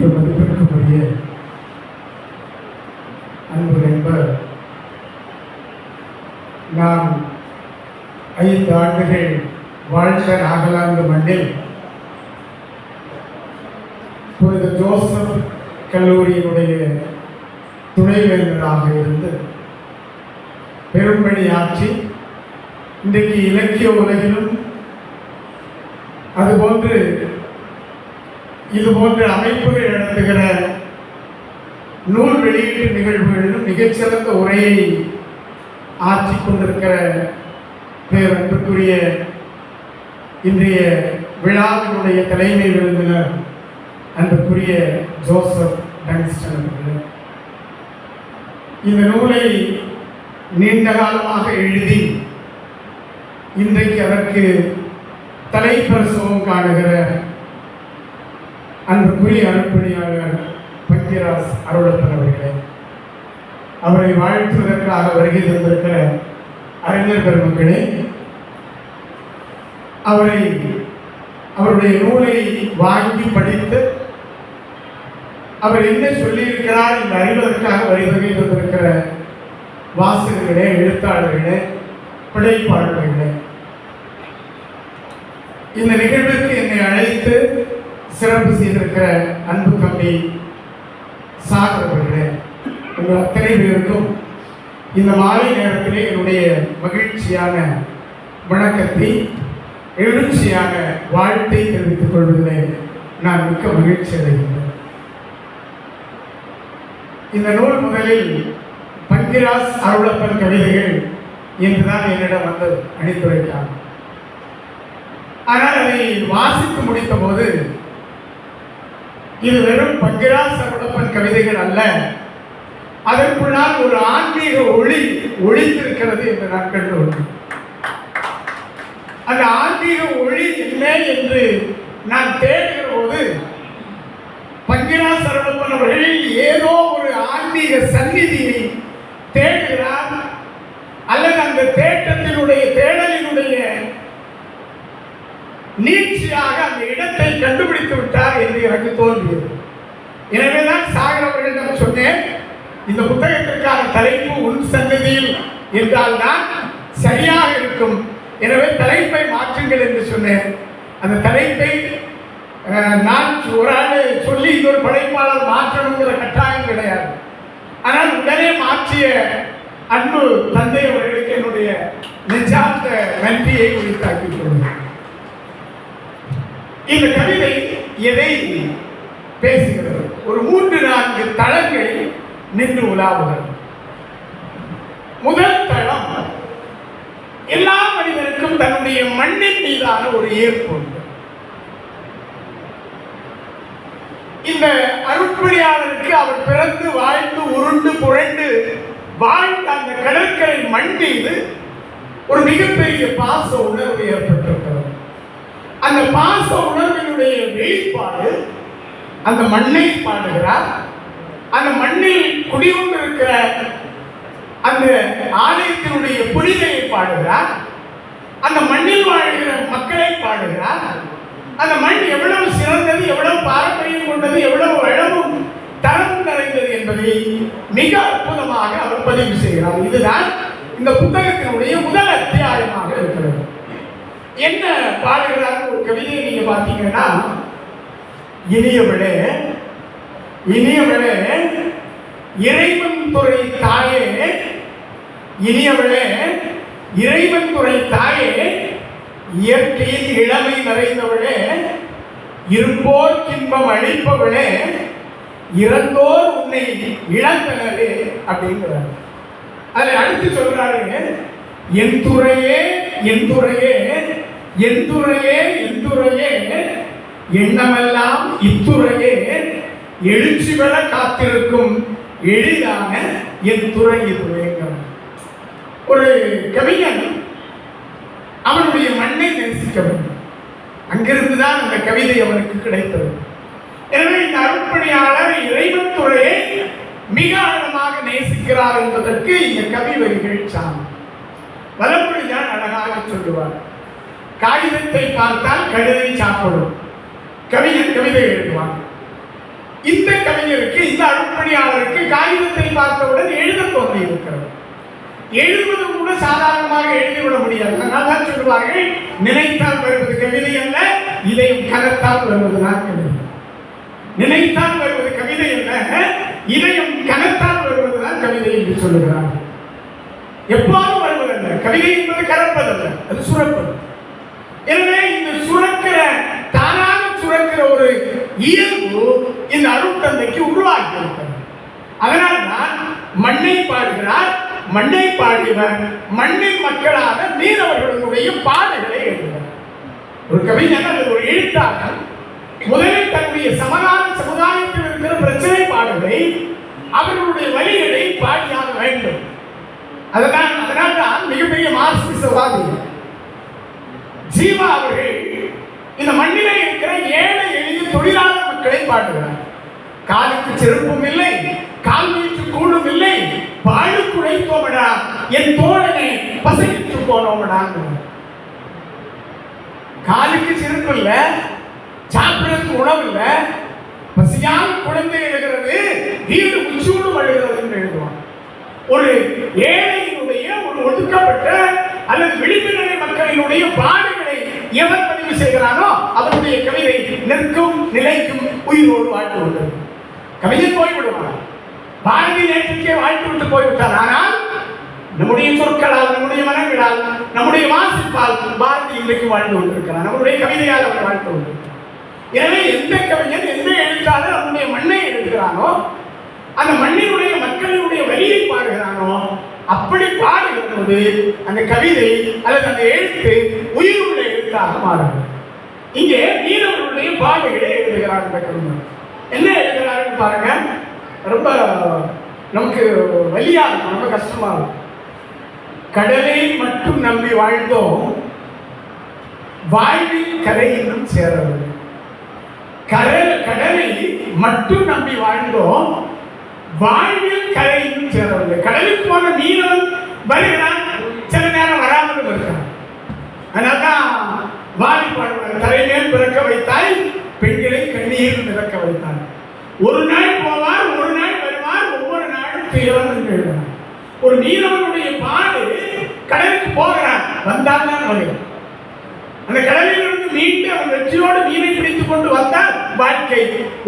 மதிப்பிற்குரிய அன்பு நண்பர், நாம் 5 ஆண்டுகள் வாழ்ந்த நாகாலாந்து மண்ணில் புனித ஜோசப் கல்லூரியினுடைய துணைவேந்தராக இருந்து பெரும்பணியாற்றி இன்றைக்கு இலக்கிய உலகிலும் அதுபோன்று இதுபோன்ற அமைப்புகள் நடத்துகிற நூல் வெளியீட்டு நிகழ்வுகளிலும் மிகச்சிறந்த உரையை ஆற்றிக் கொண்டிருக்கிற பேரன்புக்குரிய இன்றைய விழாவினுடைய தலைமை விருந்தினர் அன்புக்குரிய ஜோசப் டங்ஸ்டன் அவர்கள் இந்த நூலை நீண்ட காலமாக எழுதி இன்றைக்கு அதற்கு தலைப்பிரசவம் காணுகிற அன்புக்குரிய அருட்பணியாளர் பங்கிராஸ் அருளப்பன் அவர்களே, அவரை வாழ்த்துவதற்காக வருகை தந்திருக்கிற அறிஞர் பெருமக்களே, அவருடைய நூலை வாங்கி படித்து அவர் என்ன சொல்லியிருக்கிறார் என்று அறிவதற்காக வருகை தந்திருக்கிற வாசகர்களே, எழுத்தாளர்களே, படைப்பாளர்களே, இந்த நிகழ்வுக்கு என்னை அழைத்து சிறப்பு செய்திருக்கிற அன்பு தம்பி சாகர் அவர்களே, உங்கள் அத்தனை பேருக்கும் இந்த மாலை நேரத்திலே என்னுடைய மகிழ்ச்சியான வணக்கத்தை, எழுச்சியான வாழ்த்தை தெரிவித்துக் கொள்வதிலே நான் மிக்க மகிழ்ச்சி அடைகின்றேன். இந்த நூல் முதலில் பங்கிராஸ் அருளப்பன் கவிதைகள் என்றுதான் என்னிடம் வந்தது அணித்துரைக்காக. ஆனால் அதை வாசித்து முடித்த போது இது வெறும் பங்கிராஸ் அருளப்பன் கவிதைகள் அல்ல, அதற்குள்ளால் ஒரு ஆன்மீக ஒளி ஒளிந்திருக்கிறது என்று நான் கண்டுள்ளேன். அந்த ஆன்மீக ஒளி என்ன என்று நான் தேடுகிற போது பங்கிராஸ் அருளப்பன் அவர்கள் ஏதோ ஒரு ஆன்மீக சந்நிதியை தேடுகிறார், அல்லது அந்த தேடலினுடைய நீட்சியாக அந்த இடத்தை கண்டுபிடித்து விட்டார் என்று எனக்கு தோன்றியது. எனவேதான் சாகர் அவர்களிடம் சொன்னேன், இந்த புத்தகத்திற்கான தலைப்பு உன் சந்நிதியில் என்றால் தான் சரியாக இருக்கும், எனவே தலைப்பை மாற்றுங்கள் என்று சொன்னேன். அந்த தலைப்பை நான் ஒரு ஆள் சொல்லி இன்னொரு படைப்பாளர் மாற்றணுங்கிற கட்டாயம் கிடையாது. ஆனால் உடனே மாற்றிய அன்பு தந்தை அவர்களுக்கு என்னுடைய நெஞ்சார்ந்த நன்றியை உரித்தாக்கிக் கொள்கிறேன். இந்த கவிதை எதை பேசுகிறது? ஒரு 3-4 தளங்களில் நின்று உலாவுகிறது. முதல் தளம், எல்லா மனிதனுக்கும் தன்னுடைய மண்ணின் மீதான ஒரு ஈர்ப்பு உண்டு. இந்த அருட்பணியாளருக்கு அவர் பிறந்து வாழ்ந்து உருண்டு புரண்டு வாழ்ந்த அந்த கடற்கரை மண் மீது ஒரு மிகப்பெரிய பாச உணர்வு ஏற்பட்டிருக்கிறது. அந்த பாச உணர்வினுடைய வெளிப்பாடு அந்த மண்ணை பாடுகிறார், அந்த மண்ணில் குடிகொண்டிருக்கிற அந்த ஆலயத்தினுடைய புனிதையை பாடுகிறார், அந்த மண்ணில் வாழ்கிற மக்களை பாடுகிறார். அந்த மண் எவ்வளவு சிறந்தது, எவ்வளவு பாரம்பரியம் கொண்டது, எவ்வளவு வளமும் தரமும் நிறைந்தது என்பதை மிக அற்புதமாக அவர் பதிவு செய்கிறார். இதுதான் இந்த புத்தகத்தினுடைய முதல் அத்தியாயமாக இருக்கிறது. என்ன பாடுகிறார் ஒரு கவிதையை நீங்க பார்த்தீங்கன்னா, இனியவளே இனியவளே இறைவன் துறை தாயே, இனியவளே இறைவன் துறை தாயே, இயற்கையில் இளமை நிறைந்தவளே, இருப்போர் இன்பம் அளிப்பவளே, இறந்தோர் உன்னை இழந்தனரே அப்படிங்கிறார். அதை அடுத்து சொல்றாரு, என் துறையே என் துறையே என் துறையே என் துறையே, எண்ணமெல்லாம் இத்துறையே, எழுச்சி பெற காத்திருக்கும் எளிதான என் துறை இதுவேங்கிறார். ஒரு கவிஞன் அவனுடைய மண்ணை நேசிக்க வேண்டும், அங்கிருந்துதான் அந்த கவிதை அவனுக்கு கிடைத்தது. எனவே இந்த அருட்பணியாளர் இறைவன் துறையை மிக ஆழமாக நேசிக்கிறார் என்பதற்கு இந்த கவி வரிகள் சார்ந்த வலமொழிதான் அழகாக சொல்லுவார். காகிதத்தை பார்த்தால் கழுதை சாப்பிடும், கவிஞன் கவிதை எழுதுவான். இந்த கவிஞருக்கு, இந்த அருட்பணியாளருக்கு காகிதத்தை பார்த்தவுடன் எழுத தோன்றி இருக்கிறது. எழுதுவது கூட சாதாரணமாக எழுதிவிட முடியாது. அதனால்தான் சொல்லுவார்கள், நினைத்தால் வருவது கவிதை அல்ல, இதயம் கனத்தால் வருவதுதான் கவிதை. நினைத்தால் வருவது கவிதை அல்ல, இதயம் கனத்தால் வருவதுதான் கவிதை என்று சொல்லுகிறார். எப்போதும் வருவதல்ல, கவிதை என்பது கலப்பதல்ல, அது சுரப்பது. எனவே இந்த சுரக்கிற, தானாக சுரக்கிற ஒரு இயல்பு இந்த அருட்தந்தைக்கு உருவாக்கி இருக்கிறது. அதனால்தான் மண்ணை பாடுகிறார், மண்ணை பாடியவர் மண்ணின் மக்களாக மீனவர்களுடைய பாடல்களை எழுதுகிறார். ஒரு கவிஞன் அல்லது ஒரு எழுத்தாளர் முதலில் தன்னுடைய சமுதாயத்தில் இருக்கிற பிரச்சனை பாடலை, அவர்களுடைய வழிகளை பாடியாக வேண்டும். அதனால்தான் மிகப்பெரிய மார்க்சிசவாதி ஜீவா அவர்கள் இந்த மண்ணிலே இருக்கிற ஏழை எளிய தொழிலாளர் மக்களை பாடுகிறார். காலுக்கு செருப்பும் இல்லை, கால் வீட்டு கூடும் இல்லை, பாழுக்கு உழைத்தோமடா என் தோழனே பசங்கிட்டு போனோமடா. காலுக்கு செருப்பு இல்ல, சாப்பிடறதுக்கு உணவு இல்ல, பசியால் குழந்தை எழுகிறது, வீடு உச்சூடு அழுகிறது என்று எழுதுவான். ஒரு ஏழையினுடைய, ஒரு ஒடுக்கப்பட்ட அல்லது விளிம்பு நிலை மக்களினுடைய பாடுகளை எவர் பதிவு செய்கிறானோ அவருடைய கவிதை நிற்கும், நிலைக்கும், உயிரோடு வாழ்ந்து கொண்டது. கவிஞன் போய்விடுவார், பாரதி நேற்றுக்கே வாழ்த்து விட்டு போய்விட்டார். ஆனால் நம்முடைய சொற்களால், நம்முடைய மனங்களால், நம்முடைய வாசிப்பால் பாரதி இன்றைக்கு வாழ்ந்து கொண்டிருக்கிறார். நம்முடைய கவிதையால் அவர் வாழ்ந்து கொண்டிருக்கிறார். எனவே எந்த கவிஞன், எந்த எழுத்தாளர் நம்முடைய மண்ணை எழுதுகிறானோ, அந்த மண்ணினுடைய மக்களினுடைய வழியை பாடுகிறானோ, அப்படி பாடுகிற போது அந்த கவிதை அல்லது அந்த எழுத்து உயிருள்ள எழுத்தாக மாறுகிறது. இங்கே மீனவர்களுடைய பாடுகளை எழுதுகிறார் இந்த கவிஞர். என்ன எழுதுகிறாருன்னு பாருங்க, ரொம்ப நமக்கு வலியா இருக்கும், ரொம்ப கஷ்டமா இருக்கும். கடலை மட்டும் நம்பி வாழ்ந்தோம், வாழ்வில் கரை இன்னும் சேரவில்லை. கடலை மட்டும் நம்பி வாழ்ந்தோம், வாழ்வில் கரை இன்னும் சேரவில்லை. கடலுக்கு போன மீனவன் வருகிறான், சில நேரம் வராமல் இருக்கிறான். அதனால்தான் வாடி பாடுவார், தலைமேல் பிறக்க வைத்தாய் பெண்களை கண்ணீர் பிறக்க வைத்தார். ஒரு நாள் போவார், ஒரு நாள் வருவார், ஒவ்வொரு நாளும் துயரம் என்று எழுதினார். ஒரு மீனவனுடைய பாடு, கடலுக்கு போகிறான், வந்தால் தான் வருகிறான். அந்த கடலிலிருந்து மீண்டு அவன் வெற்றியோடு மீனை பிடித்துக் கொண்டு வந்தால் வாழ்க்கை.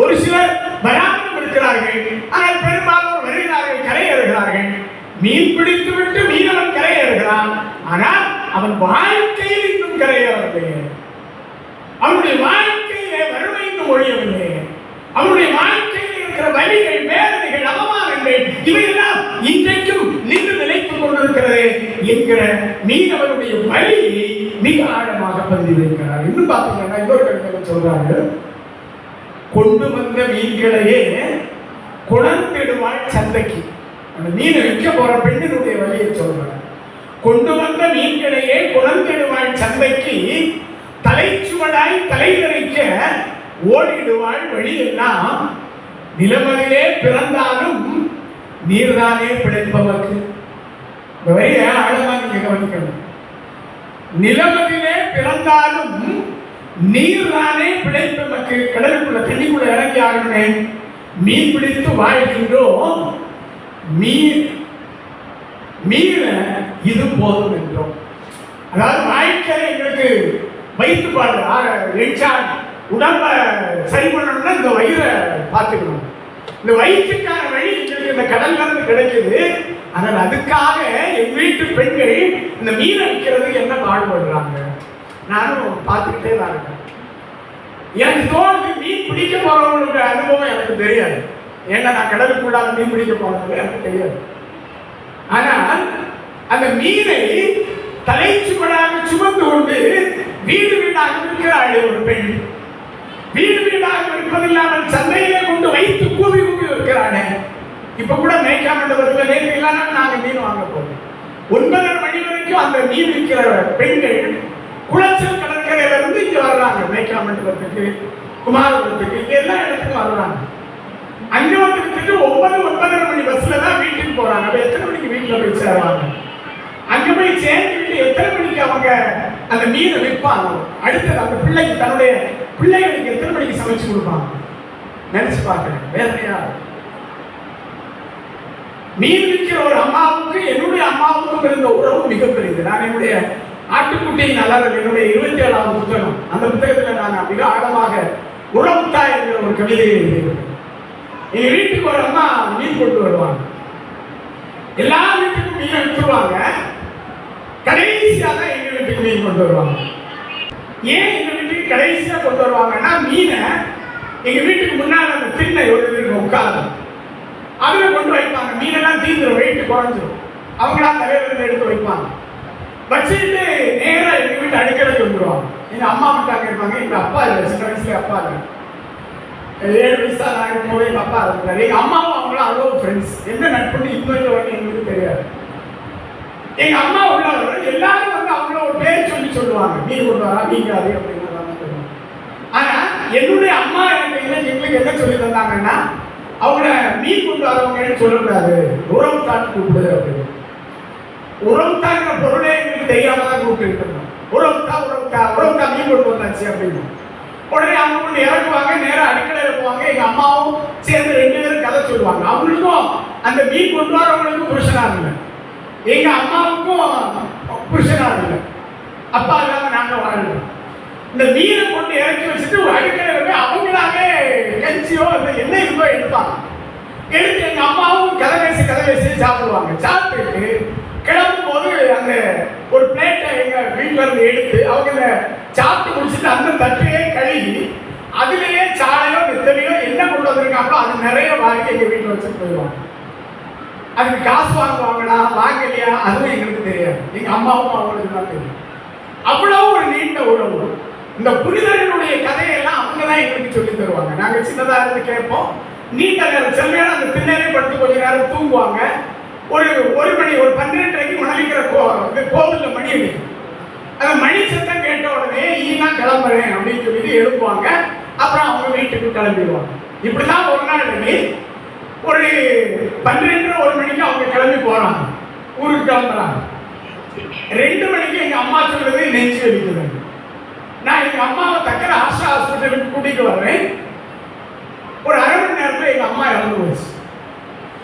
ஒரு சிலர் வராமல் இருக்கிறார்கள், ஆனால் பெரும்பாலும் வருகிறார்கள், கரையேறுகிறார்கள். மீன் பிடித்து விட்டு மீனவன் கரையேறுகிறான், ஆனால் அவன் வாழ்க்கையில் இன்னும் கரையேறவில்லை. அவனுடைய வாழ்க்கையிலே வறுமை இன்னும் ஒழியவில்லை. அவனுடைய வாழ்க்கையில் இருக்கிற வலிகள், வேதனைகள், அவமானங்கள் இவையெல்லாம் இன்றைக்கும் நின்று நிலைத்துக் கொண்டிருக்கிறது என்கிற மீனவருடைய வலியை மிக ஆழமாக பதிவிருக்கிறார். இன்னும் பார்த்தீங்கன்னா இன்னொரு கவிதை சொல்றாங்க, கொண்டு வந்த மீன்களையே குணர்ந்திடுவாள் சந்தைக்கு. அந்த மீனை விற்க போற பெண்ணினுடைய வழியை சொல்றாங்க. கொண்டு வந்த மீன்களையே குணர்ந்திடுவாள் சந்தைக்கு, தலைச்சுவடாய் தலைவரைக்க ஓடிடுவாள் வழியெல்லாம், நிலமதிலே பிறந்தாலும் நீர்தானே பிழைப்பவர்க்கு. இந்த வழியை ஆழமா நீங்க கவனிக்கணும். நிலமதிலே பிறந்தாலும் நீர்தானே பிழைப்பவர்க்கு. கடலுக்குள்ள, தண்ணிக்குள்ள இறங்கி ஆகணுமே, மீன் பிடித்து வாழ்கின்றோம், மீன இது போதும் என்றோம். அதாவது வாழ்க்கையை எங்களுக்கு வயிற்று பாடு உடம்ப சரி பண்ணணும்னா இந்த வயிறை பார்த்துக்கணும். இந்த வயிற்றுக்கான வழி எங்களுக்கு இந்த கடல்ல இருந்து கிடைக்குது. ஆனால் அதுக்காக என் வீட்டு பெண்கள் இந்த மீனை விற்கிறதுக்கு என்ன பாடுபடுறாங்க. நானும் பார்த்துக்கிட்டே தான் இருக்கேன். எனக்கு தோணுது, மீன் பிடிக்க போறவங்களுடைய அனுபவம் எனக்கு தெரியாது. ஏன்னா நான் கடலுக்குள்ளாக மீன் பிடிக்க போனது எனக்கு தெரியாது. ஆனால் அந்த மீனை தலைச்சுவடாக சுமந்து கொண்டு வீடு வீடாக விற்கிறாள் ஒரு பெண். வீடு வீடாக விற்பதில்லாமல் சந்தையிலே கொண்டு வைத்து கூவி கூவி விற்கிறானே. இப்ப கூட மேய்க்காமண்டபத்தில் நேற்று இல்லாமல் நாங்க மீன் வாங்க போறோம். 9:30 மணி வரைக்கும் அந்த மீன் விற்கிற பெண்கள் குளச்சல் கடற்கரையில இருந்து இங்க வர்றாங்க. மேய்க்காமண்டபத்துக்கு, குமாரபுரத்துக்கு, இங்க எல்லா இடத்துக்கும் வர்றாங்க. அங்க வந்துட்டு 9:30 மணி பஸ்ல தான் வீட்டுக்கு போறாங்க. அப்ப எத்தனை மணிக்கு வீட்டுல போய் சேருவாங்க? அங்க போய் சேர்ந்துட்டு எத்தனை மணிக்கு அவங்க அந்த மீனை விற்பாங்க? அடுத்தது அந்த பிள்ளைக்கு, தன்னுடைய பிள்ளைகளுக்கு எத்தனை மணிக்கு சமைச்சு கொடுப்பாங்க? நினைச்சு பார்க்கிறேன். வேதனையா மீன் விற்கிற ஒரு அம்மாவுக்கு என்னுடைய அம்மாவுக்கும் இருந்த உறவு மிகப்பெரியது. நான் என்னுடைய ஆட்டுக்குட்டியின் அலறல் என்னுடைய 27வது புத்தகம், அந்த புத்தகத்தில் நான் மிக ஆழமாக உறவுத்தா என்கிற ஒரு கவிதையை எழுதியிருக்கேன். எங்க வீட்டுக்கு ஒரு அம்மா மீன் கொண்டு வருவாங்க. எல்லா வீட்டுக்கும் மீனை விற்றுருவாங்க. கடைசியா தான் எங்க வீட்டுக்கு மீன் கொண்டு வருவாங்க. ஏன் எங்க வீட்டுக்கு கடைசியா கொண்டு வருவாங்கன்னா, மீனை எங்க வீட்டுக்கு முன்னால் அந்த திண்ணை ஒரு இருக்கும் உட்கார்ந்து அதுல கொண்டு வைப்பாங்க. மீனெல்லாம் தீந்துடும், வெயிட்டு குறைஞ்சிடும். அவங்களா தலையிலிருந்து எடுத்து வைப்பாங்க. வச்சுட்டு நேராக எங்க வீட்டு அடுக்கலைக்கு வந்துடுவாங்க. எங்க அம்மா வீட்டாங்க இருப்பாங்க. எங்க அப்பா இல்லை, சின்ன வயசுல அப்பா இல்லை. 7 வயசா நான் இருக்கும்போது எங்க அப்பா இருந்தாரு. எங்க அம்மாவும் அவங்களும் அவ்வளோ ஃப்ரெண்ட்ஸ். என்ன நட்புன்னு இன்னொரு வரைக்கும் எங்களுக்கு தெரியாது. எங்க அம்மா உள்ளவர்கள் எல்லாரும் வந்து அவங்கள ஒரு பேர் சொல்லுவாங்க. மீன் கொண்டு வரா, மீன்காது அப்படின்னு சொல்லுவாங்க. ஆனா என்னுடைய அம்மா எங்களுக்கு என்ன சொல்லி தந்தாங்கன்னா, அவங்கள மீன் கொண்டு வரவங்கன்னு சொல்லக்கூடாது, உறவுத்தான் கூப்பிடு அப்படின்னு. உறவுத்தாங்கிற பொருளே எங்களுக்கு தெரியாம தான் கூப்பிட்டு இருக்கோம். உறவுத்தா மீன் கொண்டு வந்தாச்சு அப்படின்னு. உடனே அவங்க கொண்டு இறக்குவாங்க, நேரம் அடுக்கலையில் போவாங்க. எங்க அம்மாவும் சேர்ந்து 2 பேரும் கதை சொல்லுவாங்க. அவங்களுக்கும் அந்த மீன் கொண்டு வரவங்களுக்கும் புருஷனாக இல்லை, எங்க அம்மாவுக்கும் புருஷனாக இல்லை. அப்பா இல்லாம நாங்க வாழ்றோம். இந்த மீனை கொண்டு இறக்கி வச்சுட்டு ஒரு அடுக்கலையில் போய் அவங்களாவே கஞ்சியோ என்ன இருக்கோ எடுப்பாங்க. எடுத்து எங்க அம்மாவும் கதை பேசி சாப்பிடுவாங்க. சாப்பிட்டு கிளம்பும் போது அந்த ஒரு பிளேட்டை எங்க வீட்டுல இருந்து எடுத்து அவங்க சாப்பிட்டு முடிச்சுட்டு அந்த தட்டையே கழுவி அதுலேயே சாலையோ நெத்தலையோ என்ன கொண்டு வந்திருக்காங்களோ அது நிறைய வாங்கி எங்க வீட்டில் வச்சுட்டு போயிடுவாங்க. அதுக்கு காசு வாங்குவாங்களா வாங்கலையா அதுவும் எங்களுக்கு தெரியாது. எங்க அம்மாவும் அவங்களுக்கு தான் தெரியும். அவ்வளவு ஒரு நீண்ட உறவு. இந்த புனிதர்களுடைய கதையெல்லாம் அவங்க தான் எங்களுக்கு சொல்லி தருவாங்க. நாங்க சின்னதா இருந்து கேட்போம். நீண்ட நேரம் சில நேரம் அந்த திண்ணறே படுத்து கொஞ்ச நேரம் தூங்குவாங்க. ஒரு மணி ஒரு 12:30 மணலிக்கிற கோவில்ல மணி அடிக்கும். அந்த மணி சத்தம் கேட்ட உடனே நான் கிளம்புறேன் அப்படின்னு சொல்லிட்டு எழுப்புவாங்க. அப்புறம் அவங்க வீட்டுக்கு கிளம்பிடுவாங்க. இப்படிதான் ஒரு நாள் ஒரு 12:30 மணிக்கு அவங்க கிளம்பி போறாங்க, ஊருக்கு கிளம்புறாங்க. 2 மணிக்கு எங்க அம்மா சொல்றது நெஞ்சு வலிக்குது. நான் எங்க அம்மாவை தக்கர ஆஷா ஹாஸ்பிட்டலுக்கு கூட்டிட்டு வர்றேன். ஒரு அரை மணி நேரத்தில் எங்க அம்மா இறந்து போச்சு.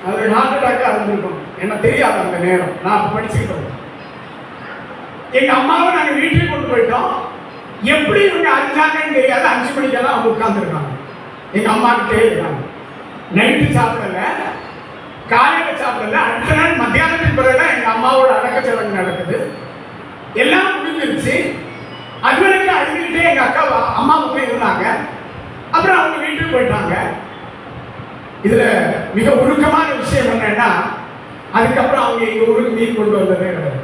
அது ஹார்ட் அட்டாக்கா இருந்திருக்கும், என்ன தெரியாது அந்த நேரம். நான் படிச்சுக்கிட்டு இருக்கேன். எங்க அம்மாவை நாங்க வீட்டுக்கு கொண்டு போயிட்டோம். எப்படி இவங்க அறிஞ்சாங்கன்னு தெரியாது. 5 மணிக்கெல்லாம் அவங்க உட்கார்ந்துருக்காங்க. எங்க அம்மா கிட்டே இருக்காங்க. நைட்டு சாப்பிடல, காலையில சாப்பிடல. அடுத்த நாள் மத்தியானத்துக்கு பிறகுதான் எங்க அம்மாவோட அடக்க சடங்கு நடக்குது. எல்லாம் முடிஞ்சிருச்சு. அது வரைக்கும் அழுதுகிட்டே எங்க அக்கா அம்மாவுக்கு இருந்தாங்க. அப்புறம் அவங்க வீட்டுக்கு போயிட்டாங்க. இதுல மிக உருக்கமான விஷயம் என்னன்னா, அதுக்கப்புறம் அவங்க எங்க ஊருக்கு மீன் கொண்டு வந்ததே கிடையாது.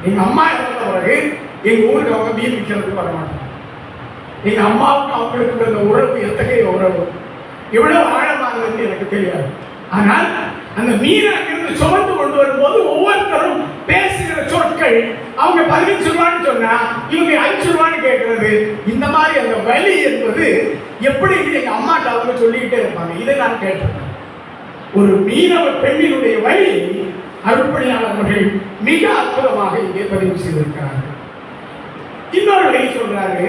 எங்க அம்மா இறந்த பிறகு எங்க ஊருக்கு அவங்க மீன் விற்கிறதுக்கு வர மாட்டாங்க. எங்க அம்மாவுக்கு அவங்களுக்கு இருந்த உறவு எத்தகைய உறவு, எவ்வளவு ஆழமானதுன்னு எனக்கு தெரியாது. ஆனால் அந்த மீனை அங்கிருந்து சுமந்து கொண்டு வரும்போது ஒவ்வொருத்தரும் பேசுகிற சொற்கள், அவங்க 15 ரூபான்னு சொன்னா இவங்க 5 ரூபான்னு கேட்கறது, இந்த மாதிரி அந்த வலி என்பது எப்படி எங்க அம்மாட்ட அவங்க சொல்லிக்கிட்டே இருப்பாங்க. இதை நான் கேட்டிருக்கேன். ஒரு மீனவ பெண்ணினுடைய வலி அருட்பணியாளர்கள் மிக அற்புதமாக இங்கே பதிவு செய்திருக்கிறார்கள். இன்னொரு வழி சொல்றாரு,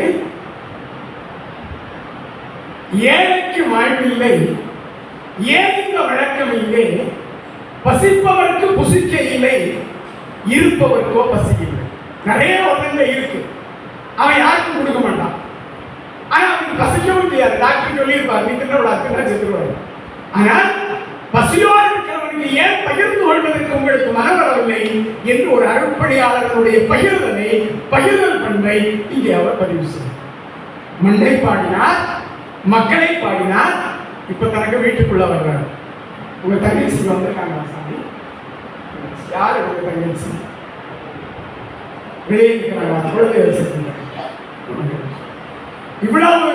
ஏழைக்கு வாழ்வில்லை, ஏதுங்க வழக்கம் இல்லை, பசிப்பவருக்கு புசிக்க இல்லை, இருப்பவருக்கோ பசி இல்லை. நிறைய ஒருத்தங்க இருக்கு, அவன் யாருக்கும் கொடுக்க மாட்டான். ஆனா அவனுக்கு பசிக்கவும் தெரியாது. டாக்டர் சொல்லியிருப்பார், நீ தின்னக்கூடாது, செத்துருவாரு. ஆனால் பசியோடு இருக்கிறவனுக்கு ஏன் பகிர்ந்து கொள்வதற்கு உங்களுக்கு மனம் வரவில்லை என்று ஒரு அருட்பணியாளர்களுடைய பகிர்தல் பண்பை இங்கே அவர் பதிவு செய்தார். மண்ணை பாடினார், மக்களை பாடினார். இப்ப தனக்கு வீட்டுக்குள்ள வர்றாரு. உங்க தங்கச்சி வந்திருக்காங்க சாமி, யாரு உங்க தங்கச்சி? வெளியே இருக்கிறாங்க, குழந்தை. இவ்வளவு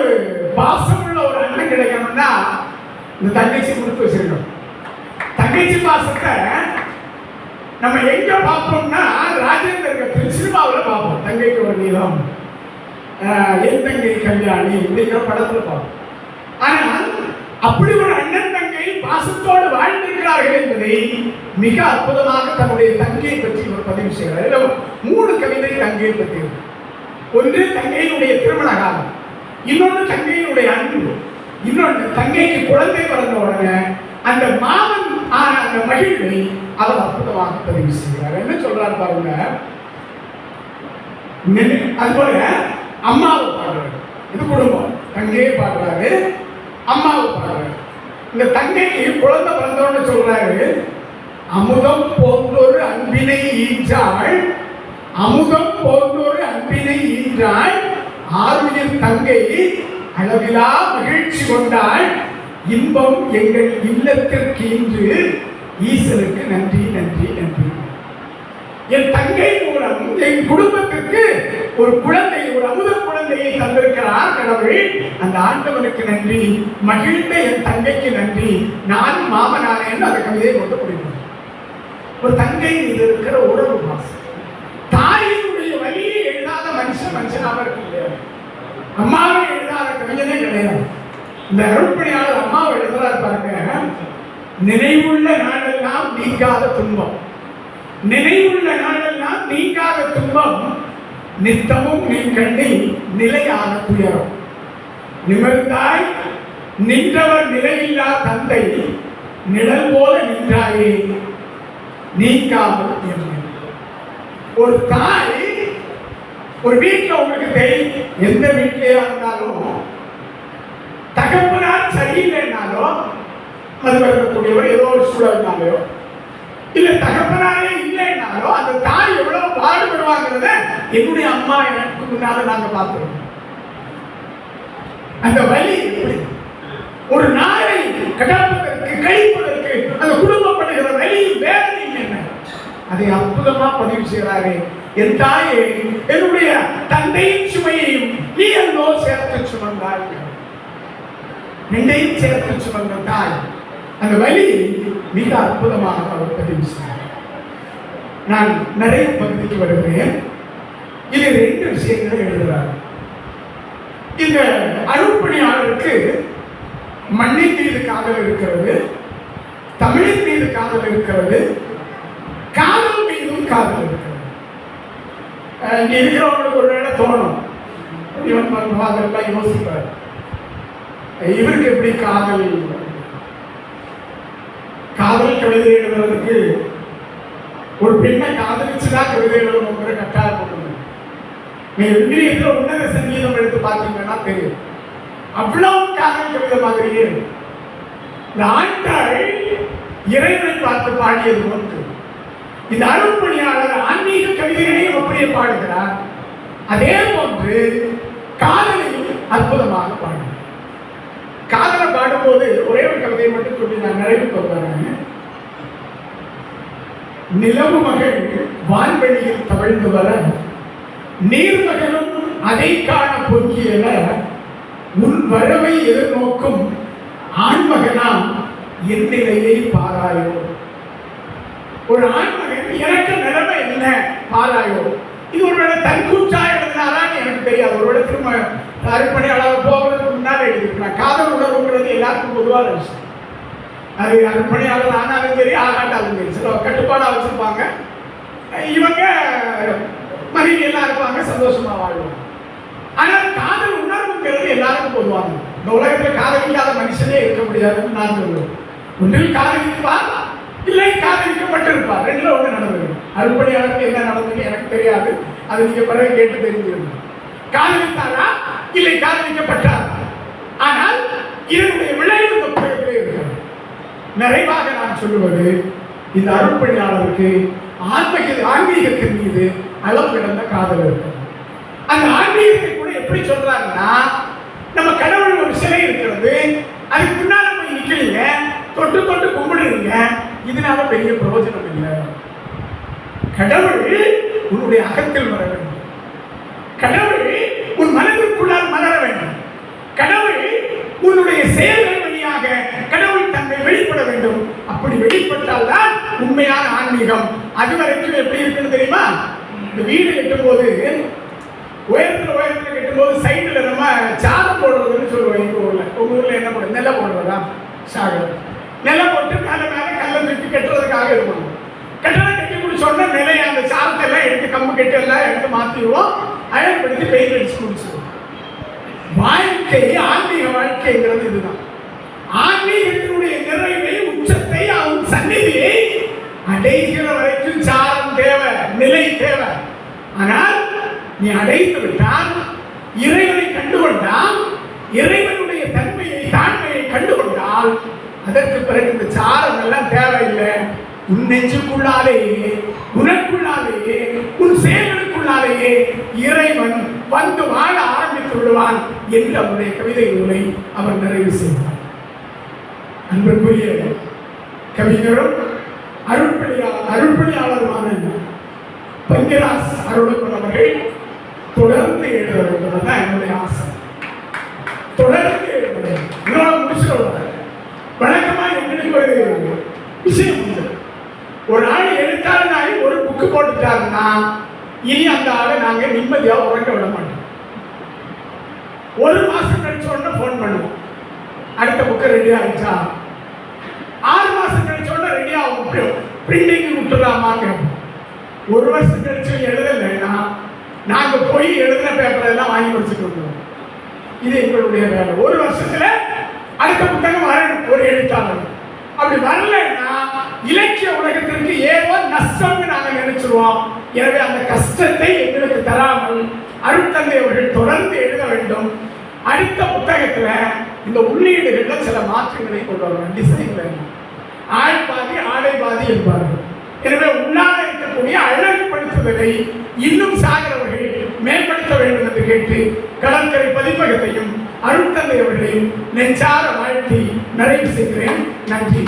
பாசமுள்ள ஒரு அண்ணன் கிடைக்கணும்னா இந்த தங்கச்சி கொடுத்து வச்சிருக்கோம். தங்கச்சி பாசத்தை நம்ம எங்க பார்ப்போம்னா, ராஜேந்திர சினிமாவில் பார்ப்போம். தங்கைக்கு ஒரு நீளம், என் தங்கை கல்யாணி அப்படிங்கிற படத்துல பார்ப்போம். ஆனால் அப்படி ஒரு அண்ணன் தங்கை பாசத்தோடு வாழ்ந்திருக்கிறார்கள் என்பதை மிக அற்புதமாக தன்னுடைய தங்கையை பற்றி ஒரு பதிவு செய்கிறார். 3 கவிதை தங்கையை பற்றி. ஒன்று தங்கையினுடைய திருமண காலம், இன்னொன்று தங்கையினுடைய தந்தையினுடைய அன்பு. இன்னொன்று, தங்கைக்கு குழந்தை பிறந்த உடனே அந்த மாமன் ஆன அந்த மகிழ்வை அவர் அற்புதமாக பதிவு செய்கிறார். என்ன சொல்றாரு பாருங்க. அதுபோல அம்மாவை பாடுறாரு. இது குடும்பம். தங்கையை பாடுறாரு, அம்மாவை பாடுறாரு. இந்த தங்கைக்கு குழந்தை பிறந்தோன்னு சொல்றாரு, அமுதம் போன்றொரு அன்பினை ஈன்றாள், அமுதம் போன்றொரு அன்பினை ஈன்றாள், ஆருயிர் தங்கை அளவிலா மகிழ்ச்சி கொண்டாள், இன்பம் எங்கள் இல்லத்திற்கு இன்று ஈசனுக்கு நன்றி நன்றி நன்றி. என் தங்கை மூலம் என் குடும்பத்திற்கு ஒரு குழந்தை, ஒரு அமுத குழந்தையை தந்திருக்கிறார் கடவுள். அந்த ஆண்டவனுக்கு நன்றி, மகிழ்ந்த என் தங்கைக்கு நன்றி, நான் மாமனானேன்னு அந்த கவிதையை கொண்டு முடியும். ஒரு தங்கை மீது இருக்கிற உறவு பாசம். தாயினுடைய வழியை எழுதாத மனுஷனாக இருக்க முடியாது. அம்மாவை எழுதாத கவிஞனே கிடையாது. இந்த அருட்பணியாளர் அம்மாவை எழுதுறாரு பாருங்க. நினைவுள்ள நாளெல்லாம் நீங்காத துன்பம், நினைவுள்ள நாளெல்லாம் நீங்காத துன்பம், நித்தமும் நீ கண்ணில் நிலையான துயரம். நிமிர்ந்தாய் நின்றவர் நிலையில்லா தந்தை, நிழல் போல நின்றாயே நீங்காமல் என்ன. ஒரு தாய், ஒரு வீட்டில் உங்களுக்கு தெரியும், எந்த வீட்டிலேயா இருந்தாலும் தகப்பனார் சரியில்லைன்னாலோ, அது வரக்கூடியவர் ஏதோ ஒரு சூழல்னாலோ, இல்ல தகப்பனாரே இல்லைன்னாலோ அந்த தாய் எவ்வளவு பாடுபடுவாங்கிறத என்னுடைய அம்மா எனக்கு முன்னால நாங்க பார்க்கிறோம். அந்த வலி எப்படி ஒரு நாளை கடப்பதற்கு கழிப்பதற்கு அந்த குடும்பம் பண்ணுகிற வலியும் வேதனையும் என்ன, அதை அற்புதமா பதிவு செய்கிறாரே. என் தாயே, என்னுடைய தந்தையின் சுமையையும் நீ என்னோ சேர்த்து சுமந்தாய், ரெண்டையும் சேர்த்து சுமந்த தாய். அந்த வலி மிக அற்புதமாக அவர் பதிவு செய்கிறார். நான் நிறைய பகுதிக்கு வருகிறேன். இது 2 விஷயங்களை எழுதுகிறார். இந்த அருட்பணியாளருக்கு மண்ணின் மீது காதல் இருக்கிறது, தமிழின் மீது காதல் இருக்கிறது, காதல் மீதும் காதல் இருக்கிறது. இங்க இருக்கிறவங்களுக்கு ஒரு வேளை தோணும், இவன் அதெல்லாம் யோசிப்பார், இவருக்கு எப்படி காதல் கவிதை எழுதுறதுக்கு ஒரு பெண்ணை காதலிச்சுதான் கவிதை எழுதணுங்கிற கட்டாயம் கொண்டு. நீங்க விண்ணியத்தில் உன்னத சங்கீதம் எடுத்து பார்த்தீங்கன்னா தெரியும், அவ்வளவு காதல் கவிதை மாதிரியே. இந்த ஆண்டாள் இறைவனை பார்த்து பாடியது ஒன்று. இந்த அருட்பணியாளர் ஆன்மீக கவிதைகளையும் அப்படியே பாடுகிறார். அதே போன்று காதலையும் அற்புதமாக பாடுகிறார். காதலை பாடும்போது ஒரே ஒரு கவிதையை மட்டும் சொல்லி நான் நிறைவு கொள்கிறேன். நிலவு மகள் வான்வெளியில் தவழ்ந்து வர, நீர்மகளும் அதை காண பொங்கியல, உன் வரவை எதிர்நோக்கும் ஆண்மகனாம் என் நிலையை பாராயோ. ஒரு ஆண்மகன் எனக்கு நிலைமை என்ன பாராயோ. இது ஒருவேளை தன்கூற்றா எழுதினாரான்னு எனக்கு தெரியாது. ஒருவேளை திரும்ப அருட்பணியாளர் போகிறதுக்கு முன்னால் எழுதிருக்கலாம். காதல் உணர்வுங்கிறது எல்லாருக்கும் பொதுவான விஷயம். அது அருட்பணியாளர் ஆனாலும் சரி, ஆகாட்டாலும் சரி, சில கட்டுப்பாடாக வச்சிருப்பாங்க. இவங்க மனைவி எல்லாம் இருப்பாங்க, சந்தோஷமா வாழ்வாங்க. ஆனால் காதல் உணர்வுங்கிறது எல்லாருக்கும் பொதுவானது. இந்த உலகத்தில் காதலிக்காத மனுஷனே இருக்க முடியாதுன்னு நான் சொல்லுவேன். ஒன்றில் காதலிப்பார், இல்லை காதலிக்கப்பட்டிருப்பார். 2ல ஒன்று நடந்தது. அருட்பணியாளருக்கு என்ன நடந்தது எனக்கு தெரியாது, அது நீங்க பிறகு கேட்டு தெரிஞ்சுக்கணும். காதலித்தாரா, இல்லை காதலிக்கப்பட்டார். ஆனால் இதனுடைய விளைவு இந்த புத்தகத்திலே இருக்கிறது. நிறைவாக நான் சொல்லுவது, இந்த அருட்பணியாளருக்கு ஆன்மீகத்தின் மீது அளவு கிடந்த காதல் இருக்கு. அந்த ஆன்மீகத்தை கூட எப்படி சொல்றாங்கன்னா, நம்ம கடவுள் ஒரு சிலை இருக்கிறது, அதுக்கு முன்னால போய் நிக்கிறீங்க, தொட்டு தொட்டு கும்பிடுறீங்க, இதனால பெரிய பிரயோஜனம் இல்லை. கடவுள் உன்னுடைய அகத்தில் வர வேண்டும், கடவுள் உன் மனதிற்குள்ளால் மலர வேண்டும், கடவுள் உன்னுடைய செயல்கள் வழியாக கடவுள் தன்னை வெளிப்பட வேண்டும். அப்படி வெளிப்பட்டால் தான் உண்மையான ஆன்மீகம். அது வரைக்கும் எப்படி இருக்குன்னு தெரியுமா? இந்த வீடு கட்டும் போது உயரத்தில் கட்டும்போது சைடில் நம்ம சாதம் போடுறதுன்னு சொல்லுவோம். எங்கள் ஊரில், உங்கள் ஊரில் என்ன போடுறது? நெல்லை போடுறதா? சாகம் நெல்லை போட்டு மேலே கல்லை தூக்கி கட்டுறதுக்காக இருக்கணும். கட்டணம் கட்டி முடிச்சோடனே நிலையை அந்த சாதத்தை எல்லாம் எடுத்து கம்பு கட்டி எல்லாம் எடுத்து மாற்றிடுவோம், அழகுபடுத்தி பெயிண்ட் அடிச்சு முடிச்சிடுவோம். வாழ்க்கை வாழ்க்கை, ஆன்மீக வாழ்க்கைங்கிறது இதுதான். ஆன்மீகத்தினுடைய நிறைவை, உச்சத்தை, அவன் சந்நிதியை அடைகிற வரைக்கும் சாரம் தேவை, நிலை தேவை. ஆனால் நீ அடைந்து விட்டால், இறைவனை கண்டுகொண்டால், இறைவனுடைய தன்மையை, தாழ்மையை கண்டுகொண்டால், அதற்கு பிறகு இந்த சாரம் எல்லாம் தேவையில்லை. உன் நெஞ்சுக்குள்ளாலேயே, உனக்குள்ளாலேயே, உன் செயல்களுக்குள்ளாலேயே இறைவன் வந்து வாழ ஆரம்பித்து விடுவான் என்று அவருடைய கவிதை நூலை அவர் நிறைவு செய்தார். அன்புக்குரிய கவிஞரும் அருள்பணியாளருமான பங்கிராஸ் அருளப்பன் அவர்கள் தொடர்ந்து எழுத வேண்டும் தான் என்னுடைய ஆசை. தொடர்ந்து எழுத முடிச்சு வழக்கமாக எங்களுக்கு ஒரு விஷயம் உண்டு. ஒரு ஆள் எழுத்தாளனாகி ஒரு புக்கு போட்டுட்டாருன்னா இனி அந்த ஆளை நாங்கள் நிம்மதியாக உறங்க விட மாட்டோம். ஒரு மாசம் கழிச்ச உடனே ஃபோன் பண்ணுவோம், அடுத்த புக்கு ரெடி ஆகிடுச்சா. 6 மாசம் கழிச்ச உடனே ரெடி ஆகும், பிரிண்டிங் விட்டுலாமாங்க. ஒரு வருஷம் கழிச்சு எழுதலைன்னா நாங்கள் போய் எழுதின பேப்பர் எல்லாம் வாங்கி வச்சுட்டு வந்துடுவோம். இது எங்களுடைய வேலை. ஒரு வருஷத்துல அடுத்த புத்தகம் வரணும் ஒரு எழுத்தாளர். அப்படி வரலன்னா இலக்கிய உலகத்திற்கு ஏதோ நஷ்டம்னு நாங்கள் நினைச்சிருவோம். எனவே அந்த கஷ்டத்தை எங்களுக்கு தராமல் அருட்தந்தை அவர்கள் தொடர்ந்து எழுத வேண்டும். அடுத்த புத்தகத்துல இந்த உள்ளீடுகள்ல சில மாற்றங்களை கொண்டு வரணும். டிசைன் வேணும். ஆள் பாதி ஆடை பாதி என்பார்கள். எனவே உள்ளாக இருக்கக்கூடிய அழகுபடுத்துவதை இன்னும் சாகிறவர்கள் மேம்படுத்த வேண்டும் என்று கேட்டு கடற்கரை பதிப்பகத்தையும் அருட்தந்தை அவர்களையும் நெஞ்சார வாழ்த்தி நிறைவு செய்கிறேன். நன்றி.